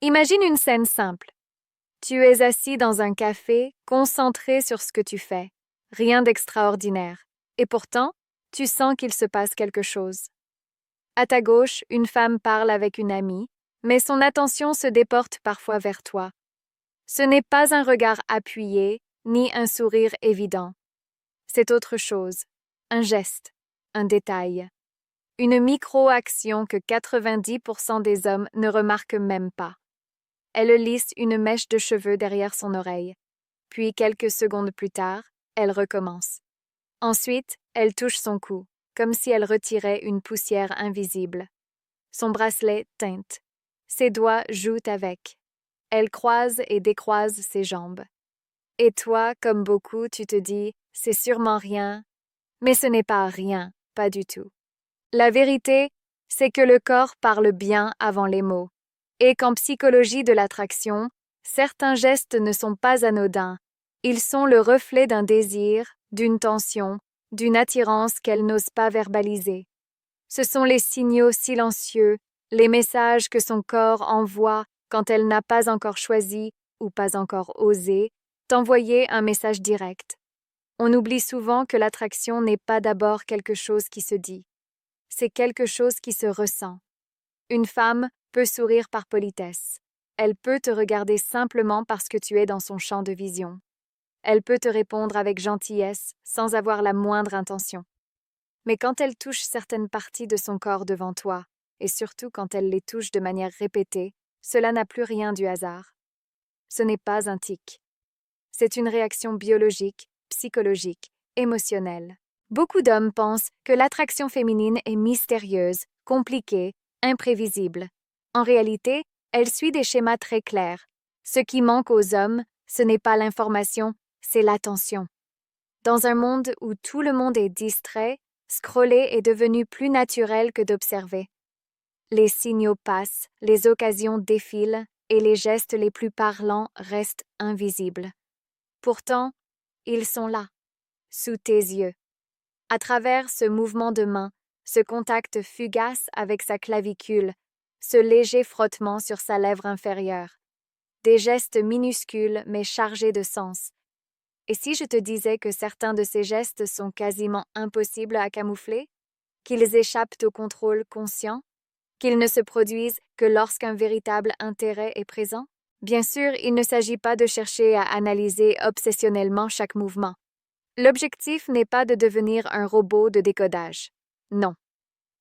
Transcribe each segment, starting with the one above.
Imagine une scène simple. Tu es assis dans un café, concentré sur ce que tu fais. Rien d'extraordinaire. Et pourtant, tu sens qu'il se passe quelque chose. À ta gauche, une femme parle avec une amie, mais son attention se déporte parfois vers toi. Ce n'est pas un regard appuyé, ni un sourire évident. C'est autre chose. Un geste, un détail. Une micro-action que 90% des hommes ne remarquent même pas. Elle lisse une mèche de cheveux derrière son oreille. Puis, quelques secondes plus tard, elle recommence. Ensuite, elle touche son cou, comme si elle retirait une poussière invisible. Son bracelet teinte. Ses doigts jouent avec. Elle croise et décroise ses jambes. Et toi, comme beaucoup, tu te dis, c'est sûrement rien. Mais ce n'est pas rien, pas du tout. La vérité, c'est que le corps parle bien avant les mots. Et qu'en psychologie de l'attraction, certains gestes ne sont pas anodins. Ils sont le reflet d'un désir, d'une tension, d'une attirance qu'elle n'ose pas verbaliser. Ce sont les signaux silencieux, les messages que son corps envoie quand elle n'a pas encore choisi ou pas encore osé t'envoyer un message direct. On oublie souvent que l'attraction n'est pas d'abord quelque chose qui se dit. C'est quelque chose qui se ressent. Une femme peut sourire par politesse. Elle peut te regarder simplement parce que tu es dans son champ de vision. Elle peut te répondre avec gentillesse sans avoir la moindre intention. Mais quand elle touche certaines parties de son corps devant toi, et surtout quand elle les touche de manière répétée, cela n'a plus rien du hasard. Ce n'est pas un tic. C'est une réaction biologique, psychologique, émotionnelle. Beaucoup d'hommes pensent que l'attraction féminine est mystérieuse, compliquée, imprévisible. En réalité, elle suit des schémas très clairs. Ce qui manque aux hommes, ce n'est pas l'information, c'est l'attention. Dans un monde où tout le monde est distrait, scroller est devenu plus naturel que d'observer. Les signaux passent, les occasions défilent et les gestes les plus parlants restent invisibles. Pourtant, ils sont là, sous tes yeux. À travers ce mouvement de main, ce contact fugace avec sa clavicule, ce léger frottement sur sa lèvre inférieure. Des gestes minuscules mais chargés de sens. Et si je te disais que certains de ces gestes sont quasiment impossibles à camoufler, qu'ils échappent au contrôle conscient, qu'ils ne se produisent que lorsqu'un véritable intérêt est présent? Bien sûr, il ne s'agit pas de chercher à analyser obsessionnellement chaque mouvement. L'objectif n'est pas de devenir un robot de décodage. Non.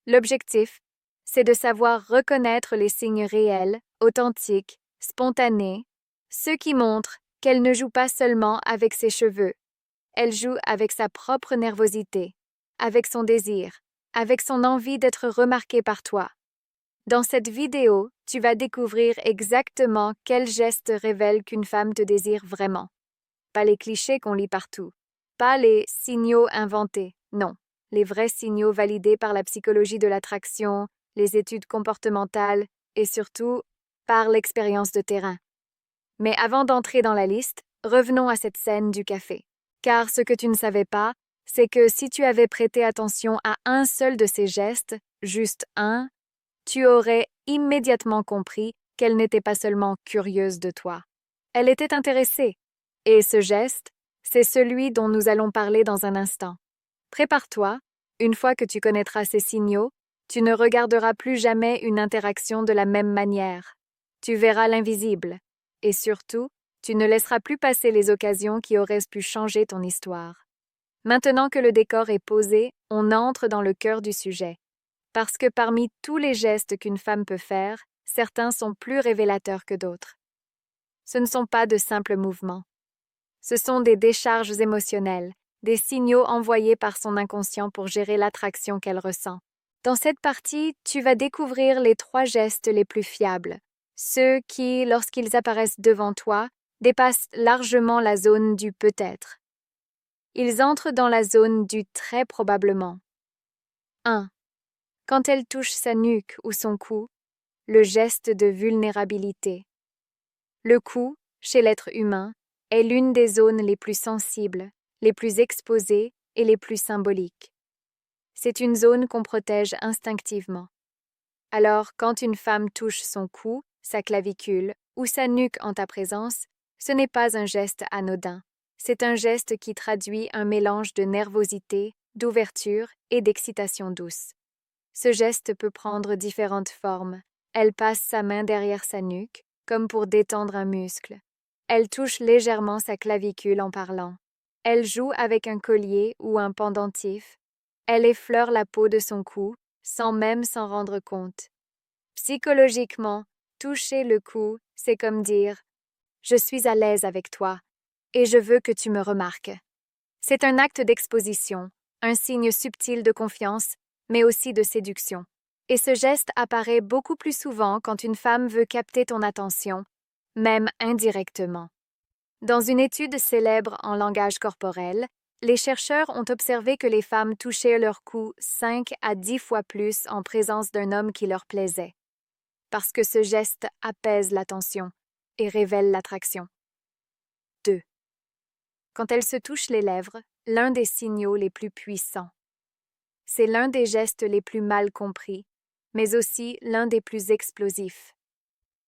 L'objectif, c'est de savoir reconnaître les signes réels, authentiques, spontanés, ceux qui montrent qu'elle ne joue pas seulement avec ses cheveux. Elle joue avec sa propre nervosité, avec son désir, avec son envie d'être remarquée par toi. Dans cette vidéo, tu vas découvrir exactement quels gestes révèlent qu'une femme te désire vraiment. Pas les clichés qu'on lit partout. Pas les signaux inventés, non. Les vrais signaux validés par la psychologie de l'attraction, les études comportementales et surtout par l'expérience de terrain. Mais avant d'entrer dans la liste, revenons à cette scène du café. Car ce que tu ne savais pas, c'est que si tu avais prêté attention à un seul de ces gestes, juste un, tu aurais immédiatement compris qu'elle n'était pas seulement curieuse de toi. Elle était intéressée. Et ce geste, c'est celui dont nous allons parler dans un instant. Prépare-toi, une fois que tu connaîtras ces signaux, tu ne regarderas plus jamais une interaction de la même manière. Tu verras l'invisible. Et surtout, tu ne laisseras plus passer les occasions qui auraient pu changer ton histoire. Maintenant que le décor est posé, on entre dans le cœur du sujet. Parce que parmi tous les gestes qu'une femme peut faire, certains sont plus révélateurs que d'autres. Ce ne sont pas de simples mouvements. Ce sont des décharges émotionnelles, des signaux envoyés par son inconscient pour gérer l'attraction qu'elle ressent. Dans cette partie, tu vas découvrir les 3 gestes les plus fiables, ceux qui, lorsqu'ils apparaissent devant toi, dépassent largement la zone du peut-être. Ils entrent dans la zone du très probablement. 1. Quand elle touche sa nuque ou son cou, le geste de vulnérabilité. Le cou, chez l'être humain, est l'une des zones les plus sensibles, les plus exposées et les plus symboliques. C'est une zone qu'on protège instinctivement. Alors, quand une femme touche son cou, sa clavicule ou sa nuque en ta présence, ce n'est pas un geste anodin. C'est un geste qui traduit un mélange de nervosité, d'ouverture et d'excitation douce. Ce geste peut prendre différentes formes. Elle passe sa main derrière sa nuque, comme pour détendre un muscle. Elle touche légèrement sa clavicule en parlant. Elle joue avec un collier ou un pendentif. Elle effleure la peau de son cou, sans même s'en rendre compte. Psychologiquement, toucher le cou, c'est comme dire « Je suis à l'aise avec toi et je veux que tu me remarques ». C'est un acte d'exposition, un signe subtil de confiance, mais aussi de séduction. Et ce geste apparaît beaucoup plus souvent quand une femme veut capter ton attention, même indirectement. Dans une étude célèbre en langage corporel, les chercheurs ont observé que les femmes touchaient leur cou 5 à 10 fois plus en présence d'un homme qui leur plaisait, parce que ce geste apaise l'attention et révèle l'attraction. 2. Quand elles se touchent les lèvres, l'un des signaux les plus puissants. C'est l'un des gestes les plus mal compris, mais aussi l'un des plus explosifs.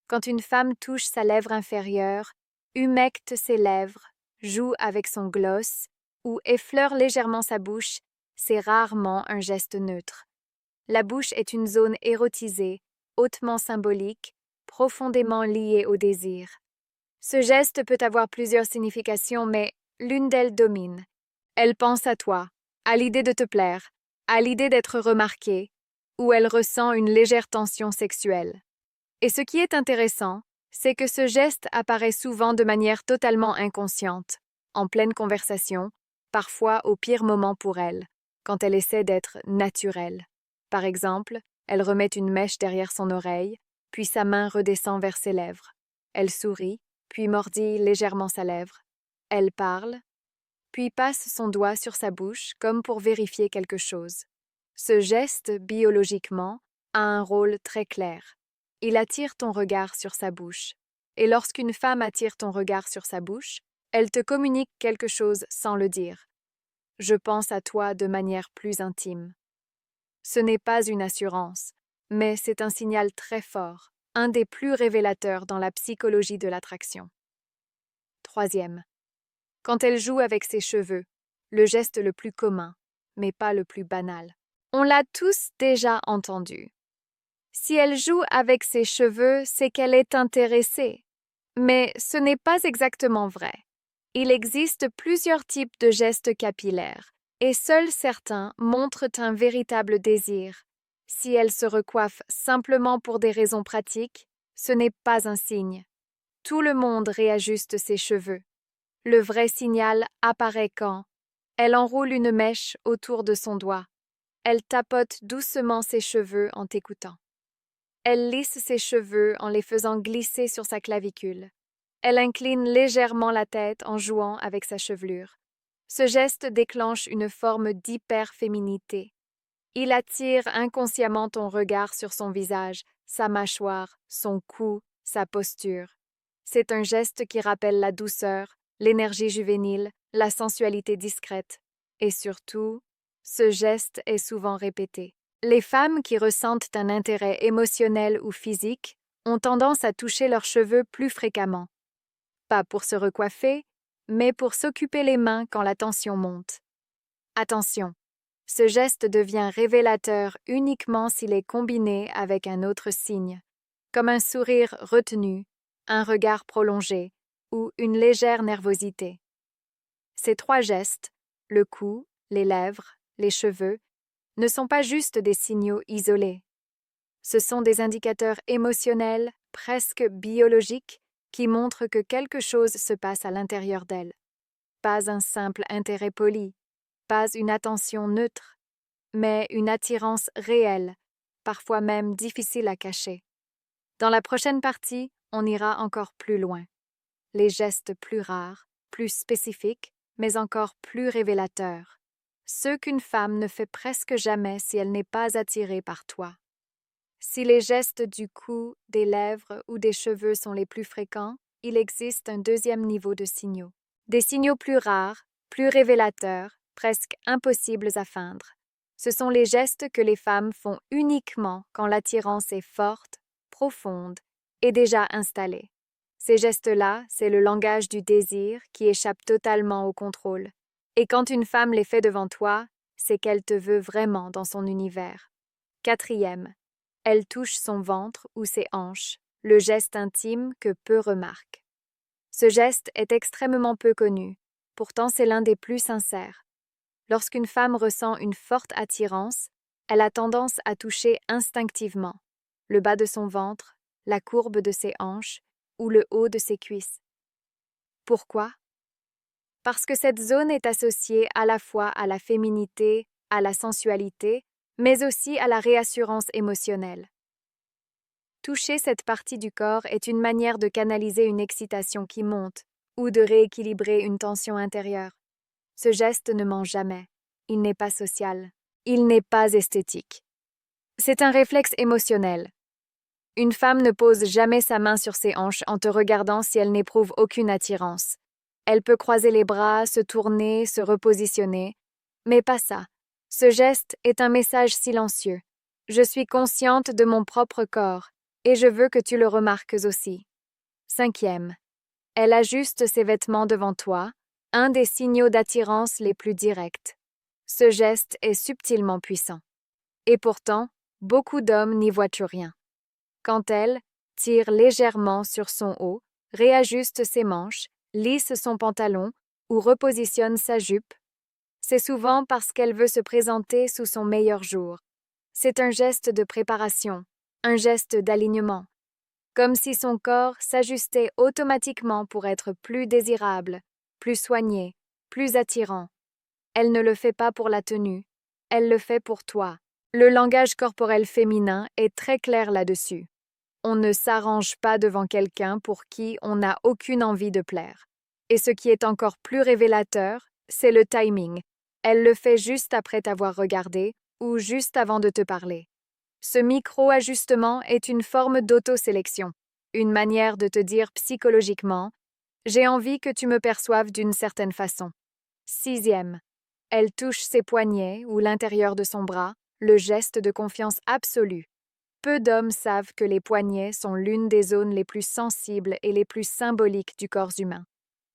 Quand une femme touche sa lèvre inférieure, humecte ses lèvres, joue avec son gloss ou effleure légèrement sa bouche, c'est rarement un geste neutre. La bouche est une zone érotisée, hautement symbolique, profondément liée au désir. Ce geste peut avoir plusieurs significations, mais l'une d'elles domine. Elle pense à toi, à l'idée de te plaire, à l'idée d'être remarquée, ou elle ressent une légère tension sexuelle. Et ce qui est intéressant, c'est que ce geste apparaît souvent de manière totalement inconsciente, en pleine conversation, parfois au pire moment pour elle, quand elle essaie d'être naturelle. Par exemple, elle remet une mèche derrière son oreille, puis sa main redescend vers ses lèvres. Elle sourit, puis mordit légèrement sa lèvre. Elle parle, puis passe son doigt sur sa bouche comme pour vérifier quelque chose. Ce geste, biologiquement, a un rôle très clair. Il attire ton regard sur sa bouche. Et lorsqu'une femme attire ton regard sur sa bouche, elle te communique quelque chose sans le dire. Je pense à toi de manière plus intime. Ce n'est pas une assurance, mais c'est un signal très fort, un des plus révélateurs dans la psychologie de l'attraction. 3. Quand elle joue avec ses cheveux, le geste le plus commun, mais pas le plus banal. On l'a tous déjà entendu. Si elle joue avec ses cheveux, c'est qu'elle est intéressée. Mais ce n'est pas exactement vrai. Il existe plusieurs types de gestes capillaires, et seuls certains montrent un véritable désir. Si elle se recoiffe simplement pour des raisons pratiques, ce n'est pas un signe. Tout le monde réajuste ses cheveux. Le vrai signal apparaît quand elle enroule une mèche autour de son doigt. Elle tapote doucement ses cheveux en t'écoutant. Elle lisse ses cheveux en les faisant glisser sur sa clavicule. Elle incline légèrement la tête en jouant avec sa chevelure. Ce geste déclenche une forme d'hyperféminité. Il attire inconsciemment ton regard sur son visage, sa mâchoire, son cou, sa posture. C'est un geste qui rappelle la douceur, l'énergie juvénile, la sensualité discrète. Et surtout, ce geste est souvent répété. Les femmes qui ressentent un intérêt émotionnel ou physique ont tendance à toucher leurs cheveux plus fréquemment. Pas pour se recoiffer, mais pour s'occuper les mains quand la tension monte. Attention, ce geste devient révélateur uniquement s'il est combiné avec un autre signe, comme un sourire retenu, un regard prolongé ou une légère nervosité. Ces 3 gestes, le cou, les lèvres, les cheveux, ne sont pas juste des signaux isolés. Ce sont des indicateurs émotionnels, presque biologiques, qui montrent que quelque chose se passe à l'intérieur d'elle. Pas un simple intérêt poli, pas une attention neutre, mais une attirance réelle, parfois même difficile à cacher. Dans la prochaine partie, on ira encore plus loin. Les gestes plus rares, plus spécifiques, mais encore plus révélateurs. Ceux qu'une femme ne fait presque jamais si elle n'est pas attirée par toi. Si les gestes du cou, des lèvres ou des cheveux sont les plus fréquents, il existe un deuxième niveau de signaux. Des signaux plus rares, plus révélateurs, presque impossibles à feindre. Ce sont les gestes que les femmes font uniquement quand l'attirance est forte, profonde est déjà installé. Ces gestes-là, c'est le langage du désir qui échappe totalement au contrôle. Et quand une femme les fait devant toi, c'est qu'elle te veut vraiment dans son univers. Quatrième, elle touche son ventre ou ses hanches, le geste intime que peu remarquent. Ce geste est extrêmement peu connu, pourtant c'est l'un des plus sincères. Lorsqu'une femme ressent une forte attirance, elle a tendance à toucher instinctivement le bas de son ventre, la courbe de ses hanches ou le haut de ses cuisses. Pourquoi? Parce que cette zone est associée à la fois à la féminité, à la sensualité, mais aussi à la réassurance émotionnelle. Toucher cette partie du corps est une manière de canaliser une excitation qui monte ou de rééquilibrer une tension intérieure. Ce geste ne ment jamais. Il n'est pas social. Il n'est pas esthétique. C'est un réflexe émotionnel. Une femme ne pose jamais sa main sur ses hanches en te regardant si elle n'éprouve aucune attirance. Elle peut croiser les bras, se tourner, se repositionner, mais pas ça. Ce geste est un message silencieux. Je suis consciente de mon propre corps et je veux que tu le remarques aussi. Cinquième, elle ajuste ses vêtements devant toi, un des signaux d'attirance les plus directs. Ce geste est subtilement puissant. Et pourtant, beaucoup d'hommes n'y voient rien. Quand elle tire légèrement sur son haut, réajuste ses manches, lisse son pantalon ou repositionne sa jupe, c'est souvent parce qu'elle veut se présenter sous son meilleur jour. C'est un geste de préparation, un geste d'alignement, comme si son corps s'ajustait automatiquement pour être plus désirable, plus soigné, plus attirant. Elle ne le fait pas pour la tenue, elle le fait pour toi. Le langage corporel féminin est très clair là-dessus. On ne s'arrange pas devant quelqu'un pour qui on n'a aucune envie de plaire. Et ce qui est encore plus révélateur, c'est le timing. Elle le fait juste après t'avoir regardé ou juste avant de te parler. Ce micro-ajustement est une forme d'autosélection, une manière de te dire psychologiquement « j'ai envie que tu me perçoives d'une certaine façon ». Sixième, elle touche ses poignets ou l'intérieur de son bras, le geste de confiance absolue. Peu d'hommes savent que les poignets sont l'une des zones les plus sensibles et les plus symboliques du corps humain.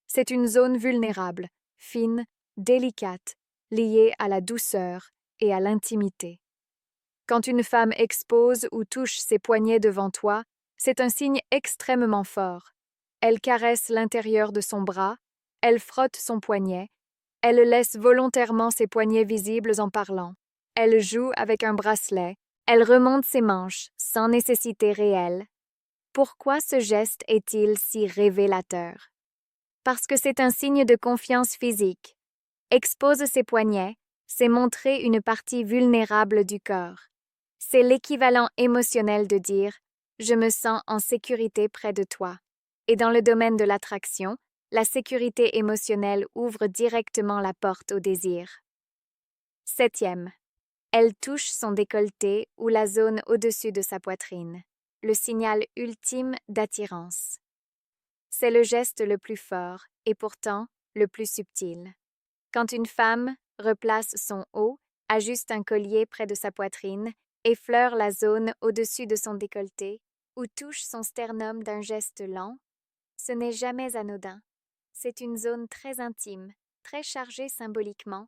C'est une zone vulnérable, fine, délicate, liée à la douceur et à l'intimité. Quand une femme expose ou touche ses poignets devant toi, c'est un signe extrêmement fort. Elle caresse l'intérieur de son bras, elle frotte son poignet, elle laisse volontairement ses poignets visibles en parlant. Elle joue avec un bracelet, elle remonte ses manches sans nécessité réelle. Pourquoi ce geste est-il si révélateur? Parce que c'est un signe de confiance physique. Expose ses poignets, c'est montrer une partie vulnérable du corps. C'est l'équivalent émotionnel de dire « je me sens en sécurité près de toi ». Et dans le domaine de l'attraction, la sécurité émotionnelle ouvre directement la porte au désir. Septième, elle touche son décolleté ou la zone au-dessus de sa poitrine, le signal ultime d'attirance. C'est le geste le plus fort et pourtant le plus subtil. Quand une femme replace son haut, ajuste un collier près de sa poitrine, effleure la zone au-dessus de son décolleté ou touche son sternum d'un geste lent, ce n'est jamais anodin. C'est une zone très intime, très chargée symboliquement,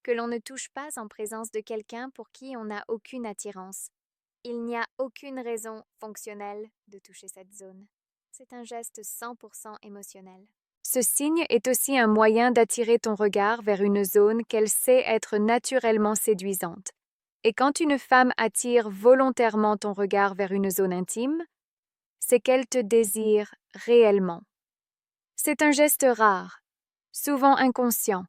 que l'on ne touche pas en présence de quelqu'un pour qui on n'a aucune attirance. Il n'y a aucune raison fonctionnelle de toucher cette zone. C'est un geste 100% émotionnel. Ce signe est aussi un moyen d'attirer ton regard vers une zone qu'elle sait être naturellement séduisante. Et quand une femme attire volontairement ton regard vers une zone intime, c'est qu'elle te désire réellement. C'est un geste rare, souvent inconscient,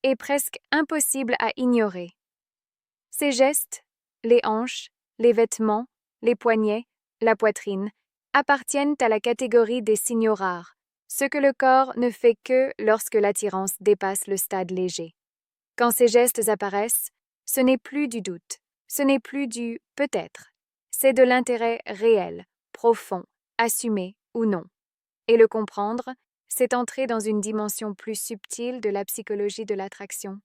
et presque impossible à ignorer. Ces gestes, les hanches, les vêtements, les poignets, la poitrine, appartiennent à la catégorie des signaux rares, ce que le corps ne fait que lorsque l'attirance dépasse le stade léger. Quand ces gestes apparaissent, ce n'est plus du doute, ce n'est plus du peut-être, c'est de l'intérêt réel, profond, assumé ou non. Et le comprendre, c'est entrer dans une dimension plus subtile de la psychologie de l'attraction.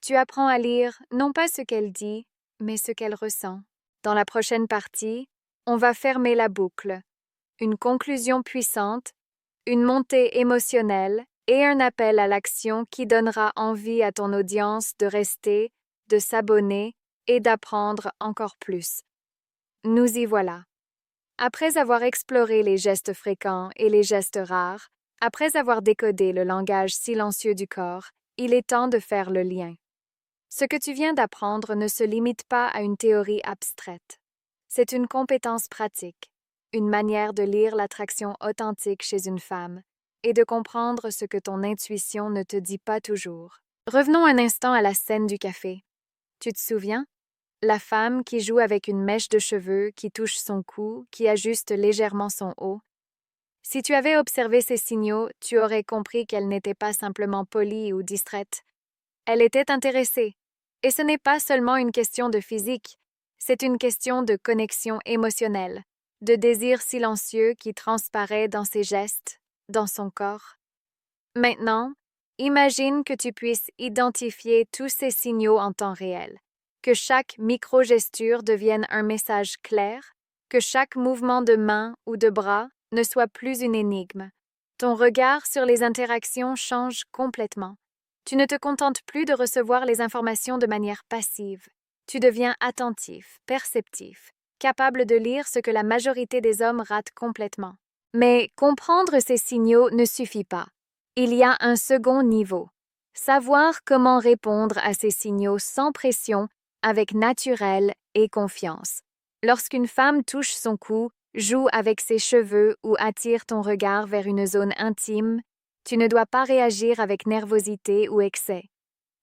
Tu apprends à lire non pas ce qu'elle dit, mais ce qu'elle ressent. Dans la prochaine partie, on va fermer la boucle. une conclusion puissante, une montée émotionnelle et un appel à l'action qui donnera envie à ton audience de rester, de s'abonner et d'apprendre encore plus. Nous y voilà. Après avoir exploré les gestes fréquents et les gestes rares, après avoir décodé le langage silencieux du corps, il est temps de faire le lien. Ce que tu viens d'apprendre ne se limite pas à une théorie abstraite. C'est une compétence pratique, une manière de lire l'attraction authentique chez une femme et de comprendre ce que ton intuition ne te dit pas toujours. Revenons un instant à la scène du café. Tu te souviens? La femme qui joue avec une mèche de cheveux, qui touche son cou, qui ajuste légèrement son haut. Si tu avais observé ces signaux, tu aurais compris qu'elle n'était pas simplement polie ou distraite. Elle était intéressée. Et ce n'est pas seulement une question de physique, c'est une question de connexion émotionnelle, de désir silencieux qui transparaît dans ses gestes, dans son corps. Maintenant, imagine que tu puisses identifier tous ces signaux en temps réel, que chaque micro-gesture devienne un message clair, que chaque mouvement de main ou de bras ne soit plus une énigme. Ton regard sur les interactions change complètement. Tu ne te contentes plus de recevoir les informations de manière passive. Tu deviens attentif, perceptif, capable de lire ce que la majorité des hommes ratent complètement. Mais comprendre ces signaux ne suffit pas. Il y a un second niveau. Savoir comment répondre à ces signaux sans pression, avec naturel et confiance. Lorsqu'une femme touche son cou, joue avec ses cheveux ou attire ton regard vers une zone intime, tu ne dois pas réagir avec nervosité ou excès.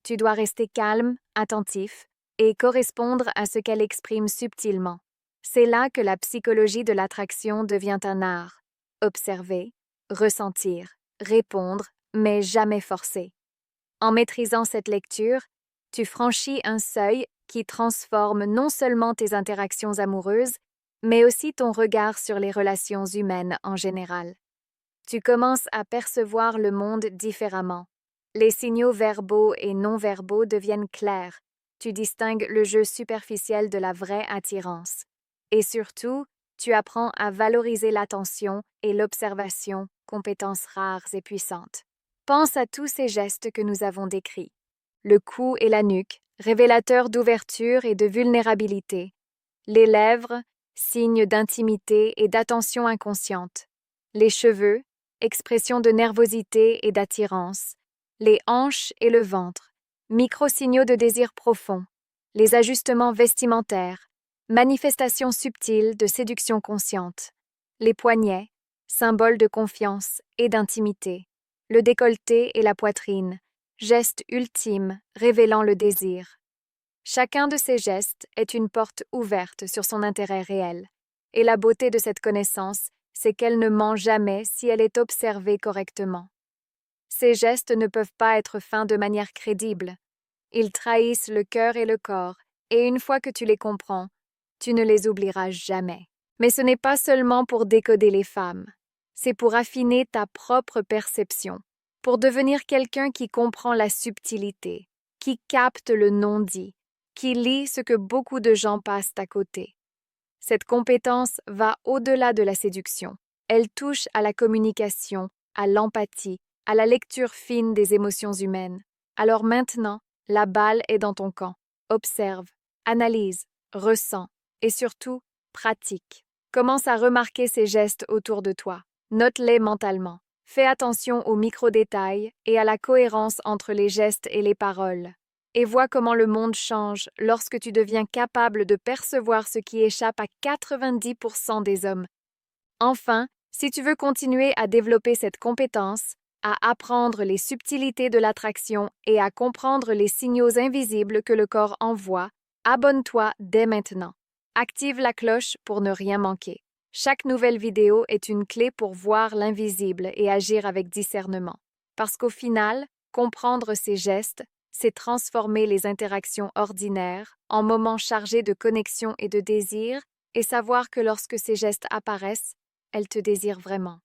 Tu dois rester calme, attentif et correspondre à ce qu'elle exprime subtilement. C'est là que la psychologie de l'attraction devient un art. Observer, ressentir, répondre, mais jamais forcer. En maîtrisant cette lecture, tu franchis un seuil qui transforme non seulement tes interactions amoureuses, mais aussi ton regard sur les relations humaines en général. Tu commences à percevoir le monde différemment. Les signaux verbaux et non-verbaux deviennent clairs. Tu distingues le jeu superficiel de la vraie attirance. Et surtout, tu apprends à valoriser l'attention et l'observation, compétences rares et puissantes. Pense à tous ces gestes que nous avons décrits. Le cou et la nuque, révélateurs d'ouverture et de vulnérabilité. Les lèvres, signes d'intimité et d'attention inconsciente. Les cheveux, expression de nervosité et d'attirance. Les hanches et le ventre, micro-signaux de désir profond. Les ajustements vestimentaires, manifestations subtiles de séduction consciente. Les poignets, symboles de confiance et d'intimité. Le décolleté et la poitrine, gestes ultimes révélant le désir. Chacun de ces gestes est une porte ouverte sur son intérêt réel. Et la beauté de cette connaissance, c'est qu'elle ne ment jamais si elle est observée correctement. Ces gestes ne peuvent pas être faits de manière crédible. Ils trahissent le cœur et le corps, et une fois que tu les comprends, tu ne les oublieras jamais. Mais ce n'est pas seulement pour décoder les femmes, c'est pour affiner ta propre perception, pour devenir quelqu'un qui comprend la subtilité, qui capte le non-dit, qui lit ce que beaucoup de gens passent à côté. Cette compétence va au-delà de la séduction. Elle touche à la communication, à l'empathie, à la lecture fine des émotions humaines. Alors maintenant, la balle est dans ton camp. Observe, analyse, ressens et surtout, pratique. Commence à remarquer ces gestes autour de toi. Note-les mentalement. Fais attention aux micro-détails et à la cohérence entre les gestes et les paroles. Et vois comment le monde change lorsque tu deviens capable de percevoir ce qui échappe à 90% des hommes. Enfin, si tu veux continuer à développer cette compétence, à apprendre les subtilités de l'attraction et à comprendre les signaux invisibles que le corps envoie, abonne-toi dès maintenant. Active la cloche pour ne rien manquer. Chaque nouvelle vidéo est une clé pour voir l'invisible et agir avec discernement. Parce qu'au final, comprendre ces gestes, c'est transformer les interactions ordinaires en moments chargés de connexion et de désir et savoir que lorsque ces gestes apparaissent, elles te désirent vraiment.